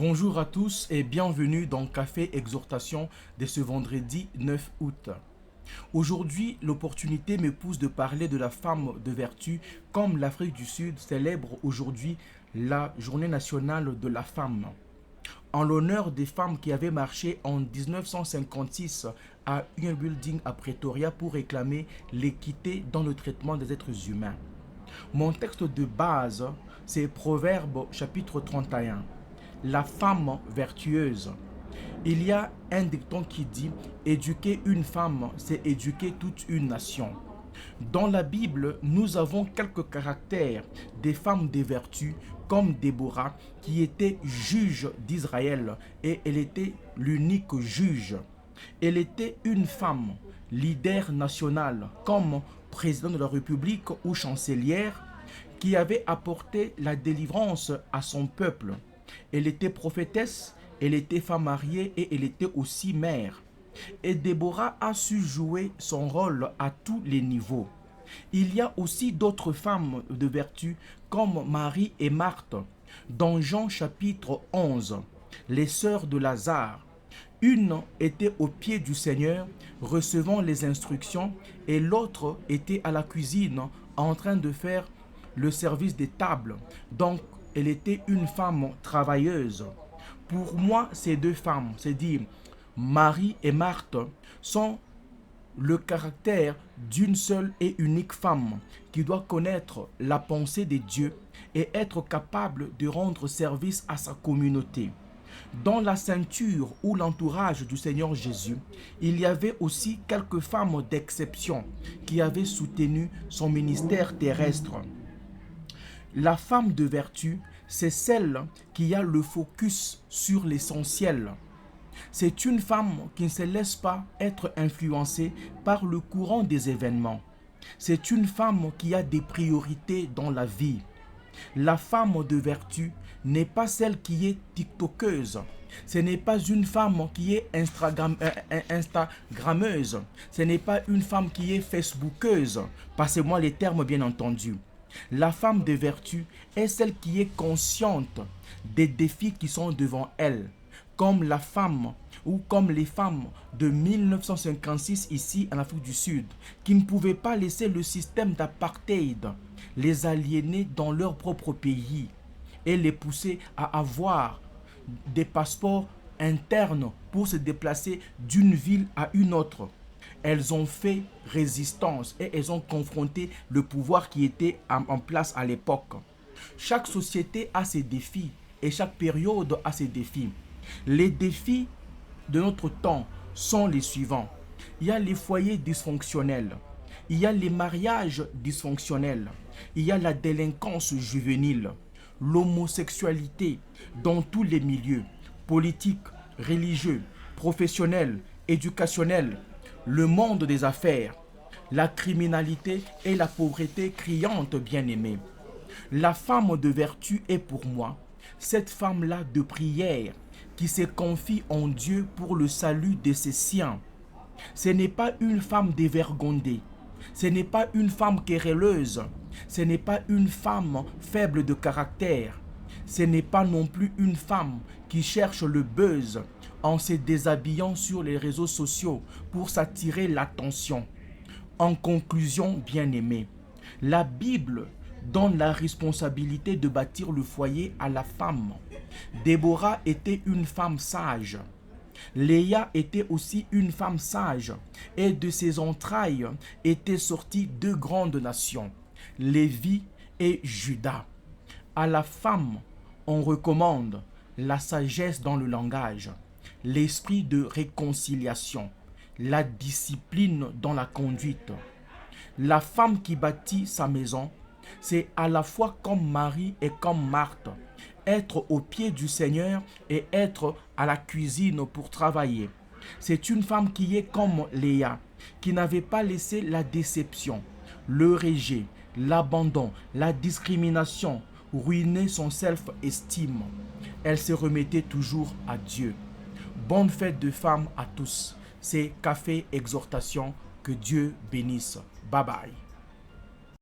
Bonjour à tous et bienvenue dans Café Exhortation de ce vendredi 9 août. Aujourd'hui, l'opportunité me pousse de parler de la femme de vertu comme l'Afrique du Sud célèbre aujourd'hui la journée nationale de la femme. En l'honneur des femmes qui avaient marché en 1956 à un building à Pretoria pour réclamer l'équité dans le traitement des êtres humains. Mon texte de base, c'est Proverbe chapitre 31. La femme vertueuse. Il y a un dicton qui dit éduquer une femme, c'est éduquer toute une nation. Dans la Bible, nous avons quelques caractères des femmes de vertu, comme Déborah, qui était juge d'Israël et elle était l'unique juge. Elle était une femme, leader national, comme président de la République ou chancelière, qui avait apporté la délivrance à son peuple. Elle était prophétesse, elle était femme mariée et elle était aussi mère. Et Déborah a su jouer son rôle à tous les niveaux. Il y a aussi d'autres femmes de vertu comme Marie et Marthe. Dans Jean chapitre 11, les sœurs de Lazare. Une était au pied du Seigneur recevant les instructions et l'autre était à la cuisine en train de faire le service des tables. Donc, elle était une femme travailleuse. Pour moi, ces deux femmes, c'est-à-dire Marie et Marthe, sont le caractère d'une seule et unique femme qui doit connaître la pensée de Dieu et être capable de rendre service à sa communauté. Dans la ceinture ou l'entourage du Seigneur Jésus, il y avait aussi quelques femmes d'exception qui avaient soutenu son ministère terrestre. La femme de vertu, c'est celle qui a le focus sur l'essentiel. C'est une femme qui ne se laisse pas être influencée par le courant des événements. C'est une femme qui a des priorités dans la vie. La femme de vertu n'est pas celle qui est tiktokeuse. Ce n'est pas une femme qui est instagrammeuse. Ce n'est pas une femme qui est facebookeuse. Passez-moi les termes bien entendu. La femme de vertu est celle qui est consciente des défis qui sont devant elle, comme la femme ou comme les femmes de 1956 ici en Afrique du Sud, qui ne pouvaient pas laisser le système d'apartheid les aliéner dans leur propre pays et les pousser à avoir des passeports internes pour se déplacer d'une ville à une autre. Elles ont fait résistance et elles ont confronté le pouvoir qui était en place à l'époque. Chaque société a ses défis et chaque période a ses défis. Les défis de notre temps sont les suivants. Il y a les foyers dysfonctionnels, il y a les mariages dysfonctionnels, il y a la délinquance juvénile, l'homosexualité dans tous les milieux, politiques, religieux, professionnels, éducationnels, le monde des affaires, la criminalité et la pauvreté criante bien-aimée. La femme de vertu est pour moi cette femme-là de prière qui se confie en Dieu pour le salut de ses siens. Ce n'est pas une femme dévergondée, ce n'est pas une femme querelleuse, ce n'est pas une femme faible de caractère, ce n'est pas non plus une femme qui cherche le buzz en se déshabillant sur les réseaux sociaux pour s'attirer l'attention. En conclusion, bien-aimés, la Bible donne la responsabilité de bâtir le foyer à la femme. Déborah était une femme sage. Léa était aussi une femme sage et de ses entrailles étaient sorties deux grandes nations, Lévi et Juda. À la femme, on recommande la sagesse dans le langage, l'esprit de réconciliation, la discipline dans la conduite. La femme qui bâtit sa maison, c'est à la fois comme Marie et comme Marthe, être au pied du Seigneur et être à la cuisine pour travailler. C'est une femme qui est comme Léa, qui n'avait pas laissé la déception, le rejet, l'abandon, la discrimination ruiner son self-estime. Elle se remettait toujours à Dieu. Bonne fête de femmes à tous. C'est Café Exhortation. Que Dieu bénisse. Bye bye.